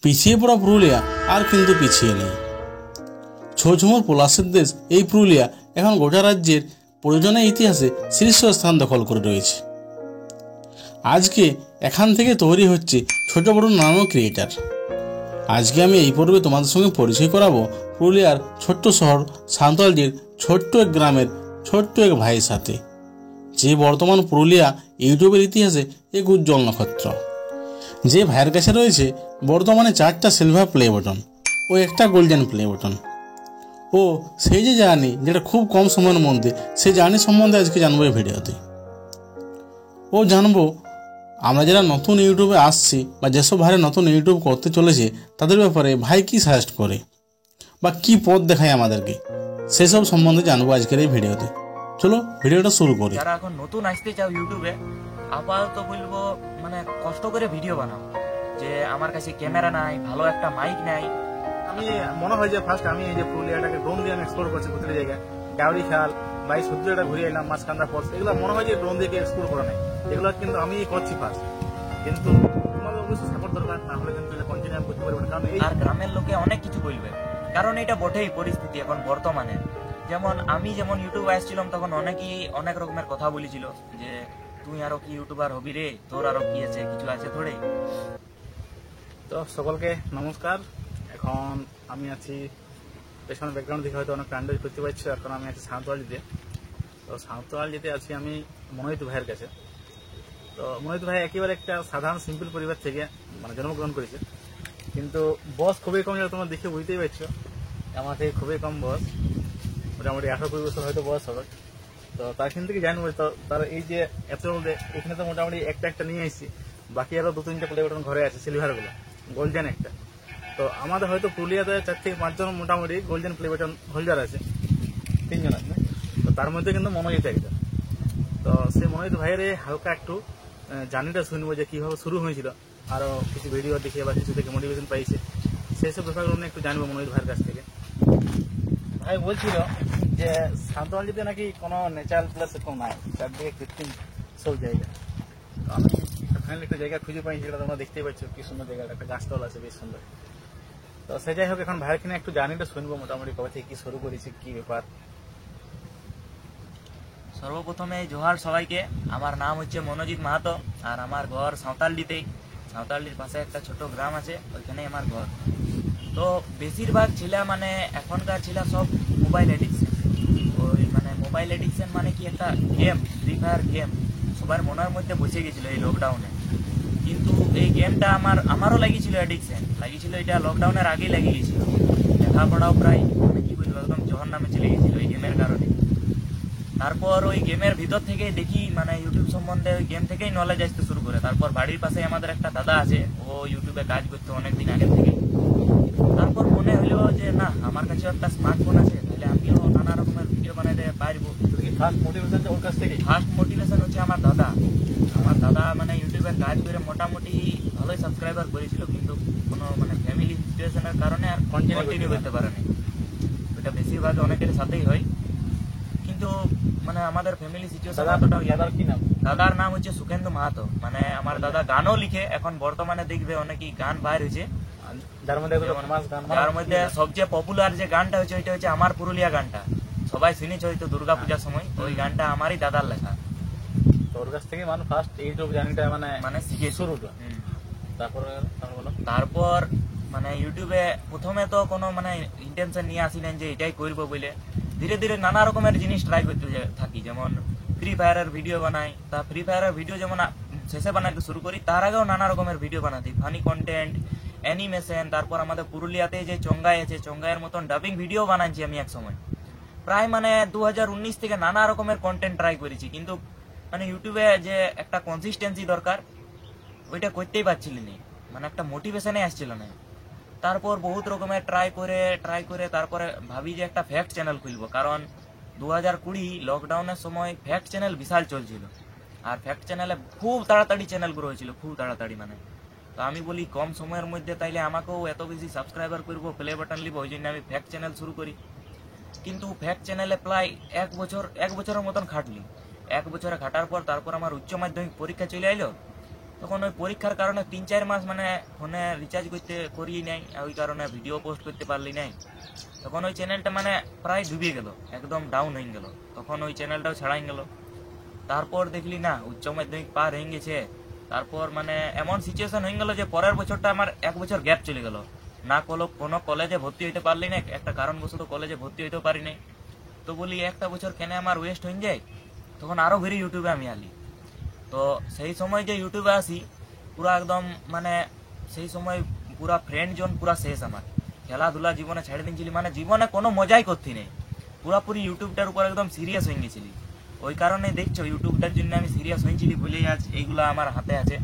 পিছিয়ে পড়া পুরুলিয়া আর কিন্তু পিছিয়ে নেই। ছৌঝুমুর পলাশের দেশ এই পুরুলিয়া এখন গোটা রাজ্যের প্রয়োজনের ইতিহাসে শীর্ষ স্থান দখল করে রয়েছে। আজকে এখান থেকে তৈরি হচ্ছে ছোট বড় নানান ক্রিয়েটার। আজকে আমি এই পর্বে তোমাদের সঙ্গে পরিচয় করাবো পুরুলিয়ার ছোট্ট শহর সাঁওতালডির ছোট্ট এক গ্রামের ছোট্ট এক ভাইয়ের সাথে, যে বর্তমান পুরুলিয়া ইউটিউবের ইতিহাসে এক উজ্জ্বল নক্ষত্র। যে ভাইয়ের কাছে রয়েছে বর্তমানে 4টা সিলভার প্লে বাটন ও একটা গোল্ডেন প্লে বাটন। ও সেই যে জার্নি, যেটা খুব কম সময়ের মধ্যে, সেই জার্নি সম্বন্ধে আজকে জানবো এই ভিডিওতে। ও জানবো আমরা যারা নতুন ইউটিউবে আসছি বা যেসব ভাইরা নতুন ইউটিউব করতে চলেছে তাদের ব্যাপারে ভাই কি সাজেস্ট করে বা কি পথ দেখায় আমাদেরকে, সেসব সম্বন্ধে জানবো আজকের এই ভিডিওতে। চলো ভিডিওটা শুরু করি। যারা এখন নতুন আসতে চাও ইউটিউবে, আপাতত বলবো মানে কষ্ট করে ভিডিও বানাও। যে আমার কাছে ক্যামেরা নাই, ভালো একটা মাইক নাই। আমি মনে হয় যে ফার্স্ট আমি এই যে পুরুলিয়াটাকে ড্রোন দিয়ে আমি এক্সপ্লোর করছি প্রতিটা জায়গায়, গাউরি খাল বা এই সূর্যটা ঘুরে এলাম, মাঝখানটা ফলস, এগুলো মনে হয় যে ড্রোন দিয়ে এক্সপ্লোর করা নাই। এগুলো কিন্তু আমি করছি ফার্স্ট, কিন্তু তোমাদের অবশ্যই সাপোর্ট দরকার, না হলে কিন্তু কন্টিনিউ করতে পারবে না। কারণ এই আর গ্রামের লোকে অনেক কিছু বলবে, কারণ এটা বটেই পরিস্থিতি এখন বর্তমানে। যেমন আমি যেমন ইউটিউবে আসছিলাম তখন অনেকেই অনেক রকমের কথা বলেছিল যে তুই আরো কি ইউটিউবার হবি রে, তোর আরো কি আছে, কিছু আছে থোড়ে। তো সকলকে নমস্কার। এখন আমি আছি পেছনে ব্যাকগ্রাউন্ড দেখে হয়তো অনেক আন্দাজ করতে পারছি। এখন আমি আছি সাঁওতালডিতে। তো সাঁওতালডিতে আছি আমি মনোজিৎ ভাইয়ের কাছে। তো মনোজিৎ ভাই একেবারে একটা সাধারণ সিম্পল পরিবার থেকে মানে জন্মগ্রহণ করেছে, কিন্তু বয়স খুবই কম, যেটা তোমরা দেখে বুঝতেই পারছো। আমার থেকে খুবই কম বয়স, মোটামুটি 18-20 বছর হয়তো বয়স হবে। তো তার এখান থেকে জানবো তো তার এই যে এত এখানে তো মোটামুটি একটা নিয়ে এসেছি, বাকি আরো 2-3টা প্লে বাটন ঘরে আছে সিলভারগুলো, গোল্ডেন একটা। তো আমাদের হয়তো পুরুলিয়াতে 4 থেকে 5 জন মোটামুটি গোল্ডেন প্লে বাটন হোল্ডার আছে, 3 জন আছে। তো তার মধ্যে কিন্তু মনোজিৎ একজন। তো সেই মনোজিৎ ভাইয়ের হালকা একটু জার্নিটা শুনবো যে কিভাবে শুরু হয়েছিল, আরো কিছু ভিডিও দেখে বা কিছু থেকে মোটিভেশন পাইছে, সেই সব ব্যাপারগুলো নিয়ে একটু জানবো মনোজিৎ ভাইয়ের কাছ থেকে। ভাই বলছিল যে সাঁওতালডিতে নাকি কোনো ন্যাচারাল প্লেস এরকম নাই, চারদিকে কৃত্রিম সব জায়গা। তো আমি ফাইনালি একটা জায়গা খুঁজে পাই, যেটা তোমরা দেখতেই পাচ্ছ কি সুন্দর জায়গাটা, একটা গাছতলা আছে বেশ সুন্দর। তো সে যাই হোক, এখন ভাইয়ের কিনে একটু জার্নিটা শুনবো, মোটামুটি কবে থেকে কি শুরু করেছি, কি ব্যাপার। সর্বপ্রথমে জোহার সবাইকে। আমার নাম হচ্ছে মনোজিৎ মাহাতো, আর আমার ঘর সাঁওতালডিতেই। সাঁওতালডির পাশে একটা ছোট গ্রাম আছে, ওইখানেই আমার ঘর। তো বেশিরভাগ ছেলে মানে এখনকার ছেলে সব মোবাইল এডিকশন। ওই মানে মোবাইল এডিকশন মানে কি একটা গেম, ফ্রি ফায়ার গেম সবার মনের মধ্যে বসে গেছিলো এই লকডাউনে। কিন্তু এই গেমটা আমারও লাগিয়েছিল, এডিকশন লাগিয়েছিল, এটা লকডাউনের আগেই লাগিয়ে গেছিল। লেখাপড়াও প্রায় মানে কি বলবো একদম জহর নামে চলে গেছিল এই গেমের কারণে। তারপর ওই গেমের ভিতর থেকে দেখি মানে ইউটিউব সম্বন্ধে ওই গেম থেকেই নলেজ আসতে শুরু করে। তারপর বাড়ির পাশে আমাদের একটা দাদা আছে, ও ইউটিউবে কাজ করতে অনেকদিন আগে থেকে। তারপর মনে হলো যে না, আমার কাছে একটা স্মার্টফোন আছে, তাহলে আমিও নানা রকমের ভিডিও বানাতে পারবো। ফার্স্ট মোটিভেশন ওর কাছ থেকে? ফার্স্ট মোটিভেশন হচ্ছে আমার দাদা। আমার দাদা মানে ইউটিউবে কাজ করে মোটামুটি ভালোই সাবস্ক্রাইবার করেছিল, কিন্তু কোনো মানে ফ্যামিলি সিচুয়েশনের কারণে আর কন্টিনিউ করতে পারেনি। এটা বেশিরভাগ অনেকের সাথেই হয়, কিন্তু মানে আমাদের ফ্যামিলি সিচুয়েশন এতটাও। দাদার নাম হচ্ছে সুখেন্দু মাহাতো। মানে আমার দাদা গানও লিখে, এখন বর্তমানে দেখবে অনেকেই গান বাইর হয়েছে, যার মধ্যে সবচেয়ে পপুলার যে গানটা হচ্ছে ওইটা হচ্ছে আমার পুরুলিয়া গানটা। সবাই শুনেছ হয়তো দুর্গা পূজার সময়, ওই গানটা আমারই দাদার লেখা। তোর কাছ থেকে মানে ফার্স্ট ইউটিউব জার্নিটা মানে শিখে শুরুটা। তারপর মানে ইউটিউবে প্রথমে তো কোনো মানে ইন্টেনশন নিয়ে আসিলেন যে এটাই করবো বলে। ধীরে ধীরে নানা রকমের জিনিস ট্রাই করতে থাকি, যেমন ফ্রি ফায়ারের ভিডিও বানাই। তা ফ্রি ফায়ারের ভিডিও যেমন শেষে বানাইতে শুরু করি, তার আগেও নানা রকমের ভিডিও বানাতে, ফানি কন্টেন্ট, অ্যানিমেশন। তারপর আমাদের পুরুলিয়াতে যে চঙ্গাই আছে, চঙ্গাইয়ের মতন ডাবিং ভিডিও বানাইছি আমি এক সময়। প্রায় মানে 2019 থেকে নানা রকমের কন্টেন্ট ট্রাই করেছি, কিন্তু মানে ইউটিউবে যে একটা কনসিস্টেন্সি দরকার ওইটা করতেই পারছিল না, মানে একটা মোটিভেশনে আসছিল না। তারপর বহুত রকমের ট্রাই করে তারপরে ভাবি যে একটা ফ্যাক্ট চ্যানেল খুলবো, কারণ 2020 লকডাউনের সময় ফ্যাক্ট চ্যানেল বিশাল চলছিল। আর ফ্যাক্ট চ্যানেলে খুব তাড়াতাড়ি চ্যানেল গ্রো হয়েছিল, খুব তাড়াতাড়ি মানে। তো আমি বলি কম সময়ের মধ্যে তাইলে আমাকেও এত বেশি সাবস্ক্রাইবার করবো, প্লে বাটন লিব, ওই জন্য আমি ফ্যাক্ট চ্যানেল শুরু করি। কিন্তু ফ্যাক্ট চ্যানেলে প্রায় এক বছরের মতন খাটলি। 1 বছরে খাটার পর তারপর আমার উচ্চ মাধ্যমিক পরীক্ষা চলে আইলো। তখন ওই পরীক্ষার কারণে 3-4 মাস মানে ফোনে রিচার্জ করি নাই, ওই কারণে ভিডিও পোস্ট করতে পারলি নাই। তখন ওই চ্যানেলটা মানে প্রায় ডুবে গেল, একদম ডাউন হয়ে গেল। তখন ওই চ্যানেলটাও ছাড়াই গেল। তারপর দেখলি না উচ্চ মাধ্যমিক পার হয়ে গেছে, তারপর মানে এমন সিচুয়েশন হয়ে গেল যে পরের বছরটা আমার 1 বছর গ্যাপ চলে গেল, না কোনো কলেজে ভর্তি হইতে পারলি না, একটা কারণবশত কলেজে ভর্তি হইতেও পারি নাই। তো বলি একটা বছর কেন আমার ওয়েস্ট হয়ে যায়, তখন আরো ঘুরে ইউটিউবে আমি আলি। তো সেই সময় যে ইউটিউবে আসি পুরা একদম মানে সেই সময় পুরা ফ্রেন্ড জোন পুরা শেষ আমার, খেলাধুলা জীবনে ছেড়ে দিয়েছিলি, মানে জীবনে কোনো মজাই করতে নেই, পুরাপুরি ইউটিউবটার উপর একদম সিরিয়াস হয়ে গেছিলি। ওই কারণে দেখছো ইউটিউবটার জন্য আমি সিরিয়াস হয়েছিলি বলেই আজ এইগুলা আমার হাতে আছে,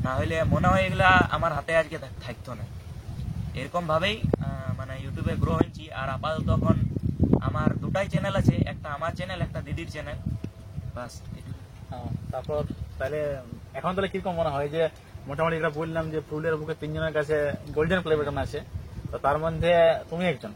না হলে মনে হয় এগুলা আমার হাতে আজকে থাকতো না। এরকম ভাবেই মানে ইউটিউবে গ্রো হয়েছি। আর আপাতত এখন আমার দুটাই চ্যানেল আছে, একটা আমার চ্যানেল, একটা দিদির চ্যানেল, বাস। তারপর তাহলে এখন তাহলে কিরকম মনে হয় যে মোটামুটি এটা বললাম যে পুরুলিয়ার বুকে 3 জনের কাছে গোল্ডেন প্লে বাটন আছে, তো তার মধ্যে তুমি একজন,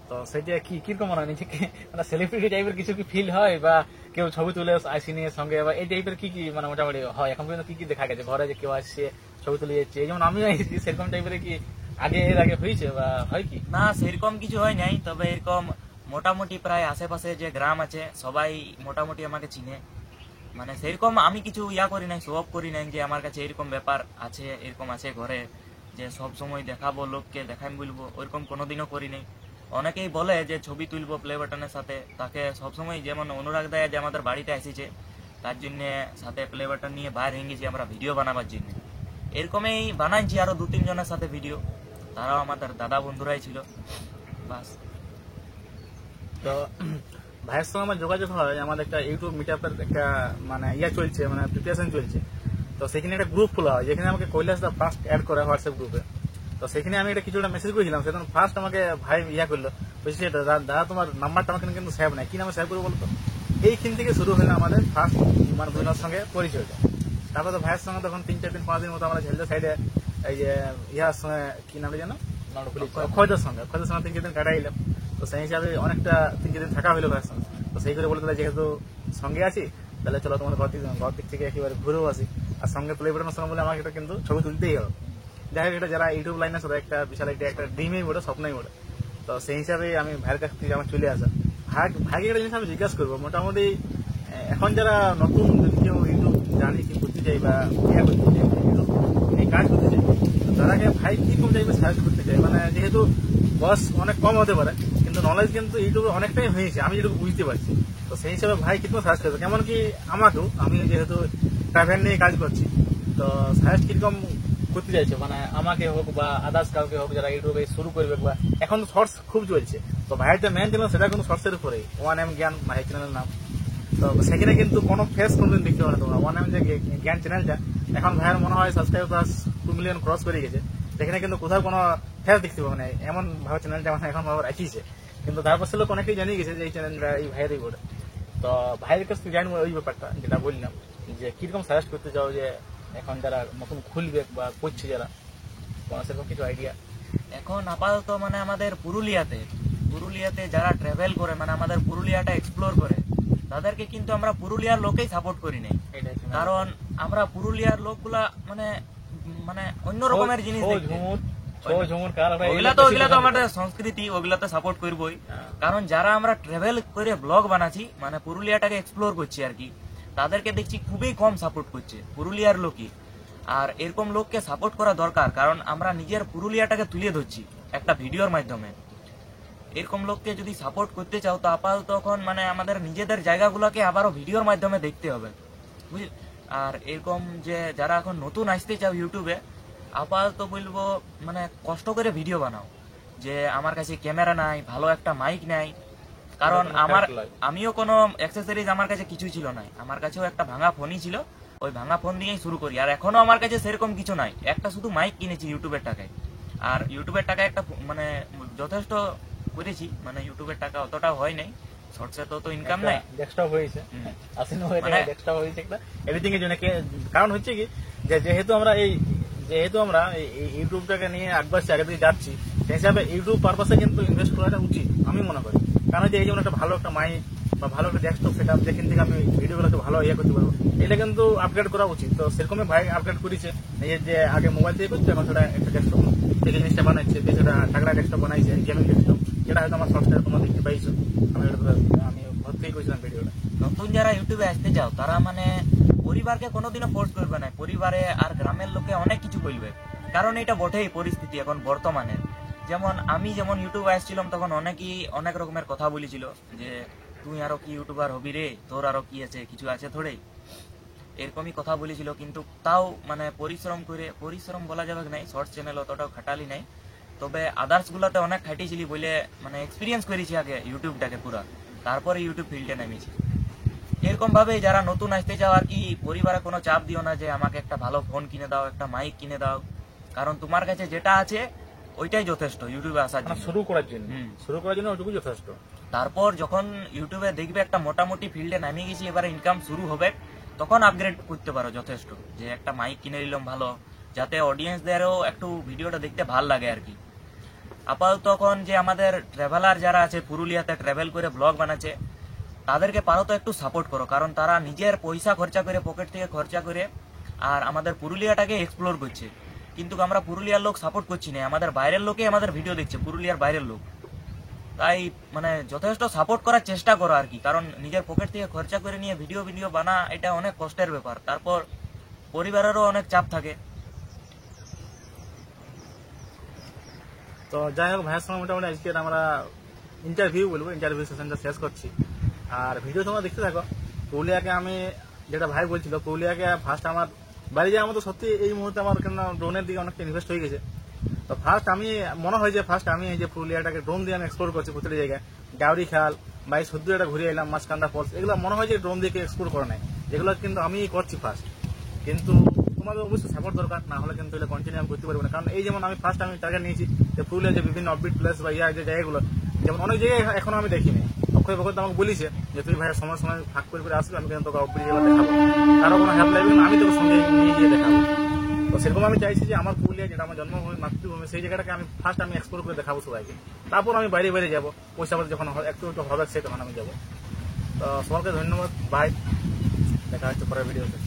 তো সেটা কিরকম মনে হয় নিজেকে, মানে সেলিব্রিটি টাইপের কিছু কি ফিল হয়, বা কেউ ছবি তুলে আসি নিয়ে সঙ্গে, বা এই টাইপের কি মানে মোটামুটি হয় এখন পর্যন্ত কি দেখা গেছে ঘরে যে কেউ আসছে ছবি তুলে যাচ্ছে, যেমন আমিও এসেছি সেরকম টাইপের কি এর আগে হয়েছে বা হয় কি? না সেরকম কিছু হয় নাই, তবে এরকম মোটামুটি প্রায় আশেপাশে যে গ্রাম আছে সবাই মোটামুটি আমাকে চিনে, মানে সেরকম আমি কিছু করি নাই, শো অফ করি নাই যে আমার কাছে এরকম ব্যাপার আছে, এরকম আছে ঘরে যে সব সময় দেখাবো লোককে, দেখাই বলবো, ওইরকম কোনোদিনও করি নাই। অনেকেই বলে যে ছবি তুলবো প্লে বাটনের সাথে, তাকে সবসময় যেমন অনুরাগ দেয় যে আমাদের বাড়িতে এসেছে তার জন্য সাথে প্লে বাটন নিয়ে বাইরে হয়ে গেছি আমরা ভিডিও বানাবার জন্য। এরকমই বানাইছি আরো 2-3 জনের সাথে ভিডিও, তারাও আমাদের দাদা বন্ধুরাই ছিল, বাস। তো ভাইয়ের সঙ্গে আমার যোগাযোগ হয়, আমাদের একটা ইউটিউব মিটআপের একটা মানে চলছে, মানে প্রিপারেশন চলছে, তো সেখানে একটা গ্রুপ খোলা হয় যেখানে আমাকে কৈলাস দা ফার্স্ট অ্যাড করে হোয়াটসঅ্যাপ গ্রুপে। তো সেখানে আমি একটা কিছুটা মেসেজ করেছিলাম, সেখানে ফার্স্ট আমাকে ভাই করলো, বলছি দাদা তোমার নাম্বারটা আমাকে কিন্তু সেভ নাই, কি নামে সেভ করবো বলতো। এইখান থেকে শুরু হলো আমাদের ফার্স্ট মানে দুজনের সঙ্গে পরিচয়টা। তারপর তো ভাইয়ের সঙ্গে তখন 3-4 দিন 5 দিন মতো আমরা ঝেলদা সাইডে এই যে ইয়ার সঙ্গে কি নামটা জানো, খয়দার সঙ্গে 3-4 দিন কাটাইলাম। তো সেই হিসাবে অনেকটা 3-4 দিন থাকা হইলো ভাইয়ের সঙ্গে। তো সেই করে বলতে যেহেতু সঙ্গে আছি তাহলে চলো তোমাদের ঘর দিক থেকে একেবারে ঘুরেও আসি, আর সঙ্গে প্লে বাটনের সঙ্গে বলে আমাকে এটা কিন্তু ছবি তুলতেই হবে। যাই হোক এটা যারা ইউটিউব লাইনে আছে একটা বিশাল একটা ড্রিমেই বলে, স্বপ্নই বলে। তো সেই হিসাবে আমি ভাইয়ের কাছ থেকে আমার চলে আসা। ভাইকে একটা জিনিস আমি জিজ্ঞাসা করবো, মোটামুটি এখন যারা নতুন যদি কেউ ইউটিউব জানি কি করতে চাই বা করতে চাই, এই কাজ করতে চাই, তারাকে ভাই কিরকম টাইপের সার্চ করতে চাই, মানে যেহেতু বয়স অনেক কম হতে পারে কিন্তু নলেজ কিন্তু ইউটিউবে অনেকটাই হয়েছে আমি যেটুকু বুঝতে পারছি। তো সেই হিসাবে ভাই কিরকম সার্চ করবে, কেমন কি আমাকেও, আমি যেহেতু ট্রাভেল নিয়ে কাজ করছি, তো সার্চ কিরকম করতে চাইছে, মানে আমাকে হোক বা আদার্স কাউকে হোক যারা ইউটিউবে শুরু করবে, বা এখন তো শর্টস খুব চলছে। তো ভাইয়ের যে মেন চ্যানেল সেটা কিন্তু শর্টসের উপরে 1M জ্ঞান ভাই চ্যানেলের নাম। তো সেখানে কিন্তু কোনো ফেস কোনদিন দেখতে পাবে না তোমরা। 1M যে জ্ঞান চ্যানেলটা এখন ভাইয়ের মনে হয় সাবস্ক্রাইব প্লাস 2 মিলিয়ন ক্রস করে গেছে, সেখানে কিন্তু কোথাও কোনো ফেস দেখতে পাবে না, এমন ভাবে চ্যানেলটা মানে এখন ভাবে রাখিছে। কিন্তু তারপর সে লোক অনেকেই জানিয়ে গেছে যে এই চ্যানেলটা এই ভাইয়েরই বলে। তো ভাইয়ের কাছ থেকে জানবো ওই ব্যাপারটা যেটা বললাম, যে কিরকম সাজেস্ট করতে চাও যে এখন যারা নতুন খুলবে বা করছে যারা, সেরকম কিছু আইডিয়া। এখন আপাতত মানে আমাদের পুরুলিয়াতে যারা ট্রাভেল করে, মানে আমাদের পুরুলিয়াটা এক্সপ্লোর করে, তাদেরকে কিন্তু আমরা পুরুলিয়ার লোকেই সাপোর্ট করি নাই, কারণ আমরা পুরুলিয়ার লোকগুলা মানে মানে অন্য রকমের জিনিস ওগুলা তো আমাদের সংস্কৃতি, ওগুলাতে সাপোর্ট করবোই। কারণ যারা আমরা ট্রাভেল করে ব্লগ বানাচ্ছি, মানে পুরুলিয়াটাকে এক্সপ্লোর করছি আর কি, তাদেরকে দেখছি খুবই কম সাপোর্ট করছে পুরুলিয়ার লোকই। আর এরকম লোককে সাপোর্ট করা দরকার, কারণ আমরা নিজের পুরুলিয়াটাকে তুলে ধরছি একটা ভিডিওর মাধ্যমে। এরকম লোককে যদি সাপোর্ট করতে চাও তো আপাতত তখন মানে আমাদের নিজেদের জায়গাগুলোকে আবারও ভিডিওর মাধ্যমে দেখতে হবে, বুঝলি। আর এরকম যে যারা এখন নতুন আসতে চাও ইউটিউবে, আপাতত বলবো মানে কষ্ট করে ভিডিও বানাও। যে আমার কাছে ক্যামেরা নাই, ভালো একটা মাইক নাই, কারণ আমিও কোনো অ্যাক্সেসরিজ আমার কাছে কিছুই ছিল না, আমার কাছেও একটা ভাঙা ফোনই ছিল, ওই ভাঙা ফোন দিয়েই শুরু করি। আর এখনো আমার কাছে সেরকম কিছু নাই, একটা শুধু মাইক কিনেছি ইউটিউবের টাকায়। আর ইউটিউবের টাকায় একটা মানে যথেষ্ট করেছি, মানে ইউটিউবের টাকা অতটাও হয় নাই, শর্টসে তো ইনকাম নাই, ডেস্কটপ হয়েছে ডেস্কটপ হয়েছে একটা এডিটিং এর জন্য। কারণ হচ্ছে কি যে যেহেতু আমরা এই ইউটিউবটাকে নিয়ে আগবাড়ছি, আগে দিকে যাচ্ছি, সেই হিসাবে ইউটিউব পারপাসে কিন্তু ইনভেস্ট করাটা উচিত আমি মনে করি। কারণ যে এই যেমন একটা ভালো একটা মাইক বা ভালো একটা ডেস্কটপ সেট আপ যেখান থেকে আমি ভিডিওগুলোকে ভালো করতে পারবো, এটা কিন্তু আপগ্রেড করা উচিত। তো সেরকমই ভাই আপগ্রেড করেছে, এই যে আগে মোবাইল দিয়ে করছে, এখন সেটা একটা ডেস্কটপ থেকে জিনিসটা বানাচ্ছে, সেটা টাকরা ডেস্কটপ বানাইছে, গেমিং ডেস্কটপ, যেটা হয়তো আমার সফটওয়্যার তোমরা দেখতে পাইছো। আমি ভর্তি করেছিলাম ভিডিওটা। নতুন যারা ইউটিউবে আসতে চাও তারা মানে পরিবারকে কোনোদিনও ফোর্স করবে না, পরিবারে আর গ্রামের লোকে অনেক কিছু বলবে, কারণ এটা বটেই পরিস্থিতি এখন বর্তমানে। আমি যেমন ইউটিউবে আসছিলাম তখন অনেকেই অনেক রকমের কথা বলেছিল যে তুই আরো কি ইউটিউবার হবি রে, তোর আরো কি আছে, কিছু আছে থোড়ে, এরকমই কথা বলেছিল। কিন্তু তাও মানে পরিশ্রম বলা যাবে নাই, শর্ট চ্যানেল অতটাও খাটালি নাই, তবে আদার্স গুলাতে অনেক খাটিয়েছিলি বলে মানে এক্সপিরিয়েন্স করেছি আগে ইউটিউবটাকে পুরা, তারপরে ইউটিউব ফিল্ডে নেমেছি। এরকম ভাবে যারা নতুন আসতে চাও আর কি, পরিবারে কোনো চাপ দিও না যে আমাকে একটা ভালো ফোন কিনে দাও, একটা মাইক কিনে দাও, কারণ তোমার কাছে যেটা আছে ওইটাই যথেষ্ট ইউটিউবে আসার জন্য, শুরু করার জন্য ওইটুকু যথেষ্ট। তারপর যখন ইউটিউবে দেখবে একটা মোটামুটি ফিল্ডে নামে গেছি, এবারে ইনকাম শুরু হবে, তখন আপগ্রেড করতে পারো যথেষ্ট, যে একটা মাইক কিনে নিলাম ভালো, যাতে অডিয়েন্সদেরও একটু ভিডিওটা দেখতে ভাল লাগে আর কি। আপাতত তখন যে আমাদের ট্রাভেলার যারা আছে পুরুলিয়াতে ট্রাভেল করে ব্লগ বানাচ্ছে, তাদেরকে পারো তো একটু সাপোর্ট করো, কারণ তারা নিজের পয়সা খরচা করে, পকেট থেকে খরচা করে আর আমাদের পুরুলিয়াটাকে এক্সপ্লোর করছে, কিন্তু আমরা পুরুলিয়ার লোক সাপোর্ট করছি না, আমাদের বাইরের লোকে আমাদের ভিডিও দেখছে, পুরুলিয়ার বাইরের লোক। তাই মানে যথেষ্ট সাপোর্ট করার চেষ্টা করো আর কি, কারণ নিজের পকেট থেকে খরচা করে নিয়ে ভিডিও বানা এটা অনেক কষ্টের ব্যাপার, তারপর পরিবারেরও অনেক চাপ থাকে। তো যাই হোক, ভাইয়ের সঙ্গে মোটামুটি আজকে আমরা ইন্টারভিউ সেশনটা শেষ করছি। আর ভিডিও তোমরা দেখতে থাকো। পুরুলিয়াকে আমি যেটা ভাই বলছিল, পুরুলিয়াকে ফার্স্ট আমার বাড়ি যাওয়ার মতো সত্যি এই মুহূর্তে আমার কেন ড্রোনের দিকে অনেকটা ইনভেস্ট হয়ে গেছে। তো ফার্স্ট আমি মনে হয় যে আমি এই যে পুরুলিয়াটাকে ড্রোন দিয়ে আমি এক্সপ্লোর করছি প্রতিটা জায়গায়, ডাউরি খাল বা এই সদ্যটা ঘুরে এলাম, মাছকান্দা ফলস, এগুলো মনে হয় যে ড্রোন দিয়ে এক্সপ্লোর করে নাই, যেগুলো কিন্তু আমি করছি ফার্স্ট। কিন্তু তোমাদের অবশ্যই সাপোর্ট দরকার, না হলে কিন্তু এটা কন্টিনিউ আমি করতে পারবো না। কারণ এই যেমন আমি ফার্স্ট টার্গেট নিয়েছি যে পুরুলিয়া যে বিভিন্ন অফবিট প্লেস বা যে জায়গাগুলো, যেমন অনেক জায়গায় এখনো আমি দেখিনি। অক্ষয় ভগত আমাকে বলেছে যে তুই ভাই সময় ফাঁক করে আসবে, আমি কিন্তু তোকে অফবিট জায়গা দেখাবো, কারো কোনো হেল্প লাগবে না, আমি তোকে সঙ্গে নিয়ে গিয়ে দেখাবো। তো সেরকম আমি চাইছি যে আমার পুরুলিয়া যেটা আমার জন্মভূমি, মাতৃভূমি, সেই জায়গাটাকে আমি ফার্স্ট এক্সপ্লোর করে দেখাবো সবাইকে, তারপর আমি বাইরে যাবো, পয়সা যখন একটু হবে সে তখন আমি যাবো। তো সবাইকে ধন্যবাদ, ভাই, দেখা হচ্ছে পরের ভিডিওতে।